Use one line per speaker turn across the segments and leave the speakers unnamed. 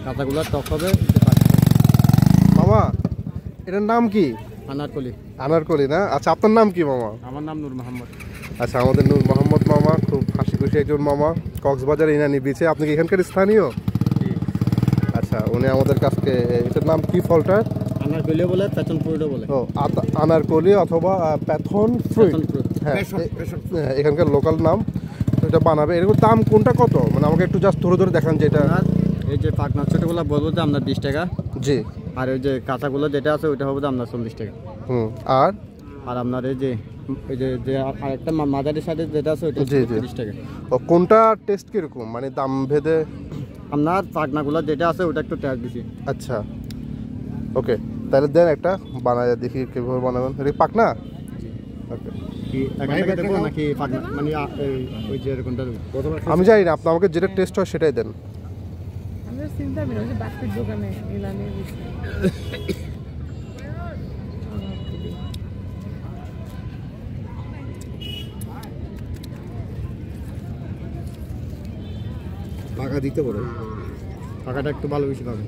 কাঁচাগুলো টক হবে।
মামা এটার নাম কি?
আনারকলি।
আনারকলি না? আচ্ছা আপনার নাম কি মামা?
আমার নাম নূর মোহাম্মদ।
আচ্ছা আমাদের নূর মোহাম্মদ মামা খুব হাসি খুশি একজন মামা, কক্সবাজার ইনানি বিচে। আপনি কি এখানকার স্থানীয়? আচ্ছা উনি আমাদের কাছকে, এটার নাম কি ফলটার?
আনারকলি বলে, প্যাশন ফ্রুটও বলে।
ও আনারকলি অথবা প্যাথন ফ্রুট। হ্যাঁ এখানকার লোকাল নাম। তো এটা বানাবে, এরকম দাম কোনটা কত? মানে আমাকে একটু জাস্ট ধরে ধরে দেখান যেটা।
এই যে পাকনা ছোটোগুলো বলবো যে আপনার 20 টাকা।
জি।
আর ওই যে কাঁচাগুলো যেটা আছে ওইটা হবে আপনার 40 টাকা।
আর
আর আপনার এই যে আরেকটা মাঝারির সাথে যেটা আছে ওইটা 30 টাকা।
ও কোনটা টেস্ট কিরকম মানে দাম ভেদে?
আপনার পাকনাগুলো যেটা আছে ওটা একটু টেস্ট বেশি।
আচ্ছা ওকে, তাহলে দেন একটা বানায় দেখি কীভাবে বানাবেন। এটা পাকনা? ওকে
নাকি পাকনা মানে ওই যে এরকমটা
আমি জানি না, আপনি আমাকে যেটা টেস্ট হয় সেটাই দেন।
পাকা দিতে পারো, পাকাটা একটু ভালো বেশি পাবে।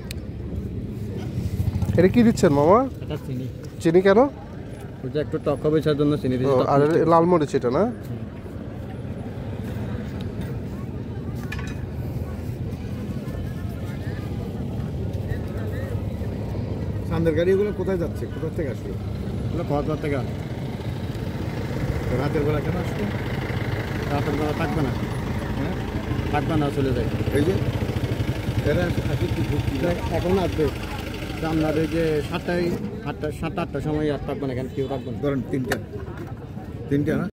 এটা কি দিচ্ছেন মামা?
এটা চিনি।
চিনি কেন?
ওইটা একটু টক হবে সেই জন্য চিনি দিচ্ছি।
আর লাল মরিচ এটা না?
সামনের গাড়িগুলো কোথায় যাচ্ছে, কোথা থেকে আসলো?
ওগুলো কত থেকে
রাতের বেলা কেন আসলো?
রাতের বেলা থাকবে না, থাকবে না, চলে যায়।
এই যে এরা থাকি কি
এখন আসবে আপনার ওই যে 7টা 8টার সময় আর থাকবে না, কেন কেউ থাকবে না।
ধরেন তিনটা না